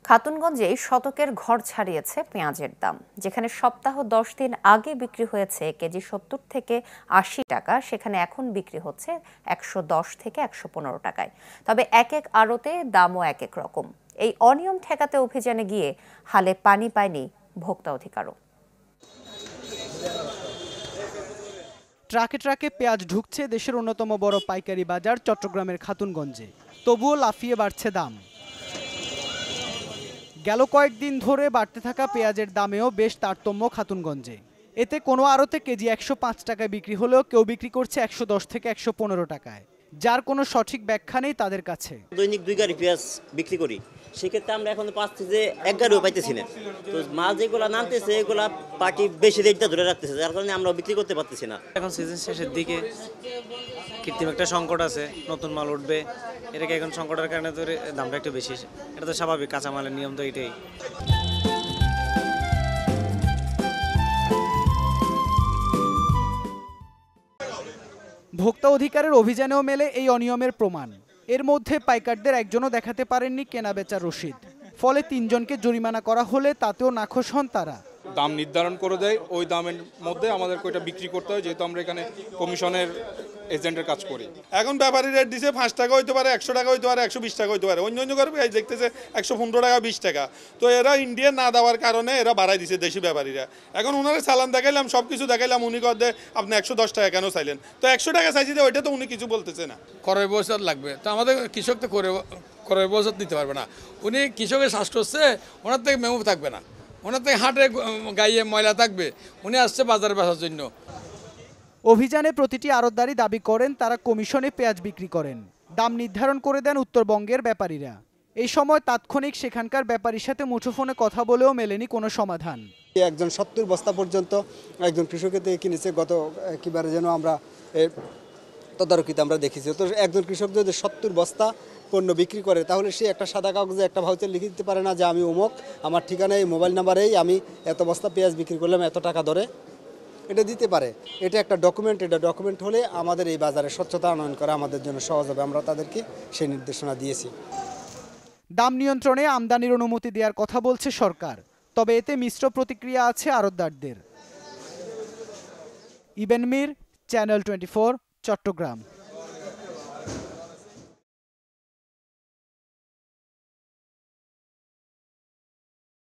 খাতুনগঞ্জে শতকের ঘর ছাড়িয়েছে পেঁয়াজের দাম। যেখানে সপ্তাহ 10 দিন আগে বিক্রি হয়েছে কেজি 70 থেকে 80 টাকা, সেখানে এখন বিক্রি হচ্ছে 110 থেকে 115 টাকায়। তবে এক এক আড়তে দামও এক এক রকম। এই অনিয়ম ঠেকাতে অভিযানে গিয়ে হালে পানি পায়নি ভোক্তা অধিকারও। ট্রাকে ট্রাকে পেঁয়াজ ঢুকছে দেশের অন্যতম বড় পাইকারি বাজার চট্টগ্রামের খাতুনগঞ্জে। তবুও লাফিয়ে বাড়ছে দাম। গেল কয়েকদিন ধরে বাড়তে থাকা পেঁয়াজের দামেও বেশ তারতম্য খাতুনগঞ্জে। এতে কোনো আড়তে কেজি 105 টাকায় বিক্রি হলেও কেউ বিক্রি করছে 110 থেকে 115 টাকায়, যার কোনো সঠিক ব্যাখ্যা নেই তাদের কাছে। দৈনিক 2 গাড়ি পেঁয়াজ বিক্রি করি, সেক্ষেত্রে আমরা এখন পাচ্ছি যে 1 গাড়িও পাইতেছি না। তো মাল যেগুলো নামতেছে এগুলা পার্টি বেশি রেটটা ধরে রাখতেছে, যার কারণে আমরা বিক্রি করতে পারতেছি না। এখন সিজন শেষের দিকে কৃত্রিম একটা সংকট আছে, নতুন মাল উঠবে, এটাকে এখন সংকটের কারণে তো দামটা একটু বেশি। এটা তো স্বাভাবিক, কাঁচামালের নিয়ম তো এটাই। ভোক্তা অধিকারের অভিযানেও মেলে এই অনিয়মের প্রমাণ। এর মধ্যে পাইকারদের একজনও দেখাতে পারেননি কেনা বেচার রসিদ। ফলে 3 জনকে জরিমানা করা হলে তাতেও নাখোশ হন তারা। দাম নির্ধারণ করে দেয়, ওই দামের মধ্যে আমাদেরকে ওইটা বিক্রি করতে হয়, যেহেতু আমরা এখানে কমিশনের এজেন্টের কাজ করি। এখন ব্যাপারী রেট দিছে 5 টাকা হইতে পারে, 100 টাকা হইতে পারে, 120 টাকা হইতে পারে। অন্য করে পেঁয়াজ দেখতেছে 115 টাকা, 20 টাকা। তো এরা ইন্ডিয়ান না দেওয়ার কারণে এরা বাড়াই দিছে দেশি ব্যাপারীরা। এখন ওনারা চালান দেখাইলাম, সব কিছু দেখাইলাম, উনি কর দেয় আপনি 110 টাকা কেন চাইলেন? তো 100 টাকা চাইছি, ওইটা তো উনি কিছু বলতেছে না। ক্রয় বছর লাগবে, তো আমাদের কৃষক তো ক্রয় বছর নিতে পারবে না। উনি কৃষকের শ্বাস করছে, ওনার থেকে মেমু থাকবে না, ওনার থেকে হাটে গাইয়ে ময়লা থাকবে, উনি আসছে বাজারে বেচার জন্য। অভিযানে প্রতিটি আড়তদারই দাবি করেন তারা কমিশনে পেঁয়াজ বিক্রি করেন। দাম নির্ধারণ করে দেন উত্তরবঙ্গের ব্যাপারীরা। এই সময় তাৎক্ষণিক সেখানকার ব্যাপারীর সাথে মুঠোফোনে কথা বলেও মেলেনি কোনো সমাধান। একজন 70 বস্তা পর্যন্ত একজন কৃষকের থেকে কিনেছে। গত কিবারে যেন আমরা তদারকিতে আমরা দেখেছি, তো একজন কৃষক যদি 70 বস্তা পণ্য বিক্রি করে, তাহলে সে একটা সাদা কাগজে একটা ভাউচার লিখে দিতে পারে না যে আমি অমুক, আমার ঠিকানায় মোবাইল নাম্বারেই আমি এত বস্তা পেঁয়াজ বিক্রি করলাম এত টাকা ধরে, এটা দিতে পারে। এটা একটা ডকুমেন্ট, এটা ডকুমেন্ট হলে আমাদের এই বাজারে স্বচ্ছতা আনয়ন করা আমাদের জন্য সহজ হবে। আমরা তাদেরকে সেই নির্দেশনা দিয়েছি। দাম নিয়ন্ত্রণে আমদানির অনুমতি দেওয়ার কথা বলছে সরকার, তবে এতে মিশ্র প্রতিক্রিয়া আছে আড়তদারদের। ইবেন মির, চ্যানেল 24, চট্টগ্রাম।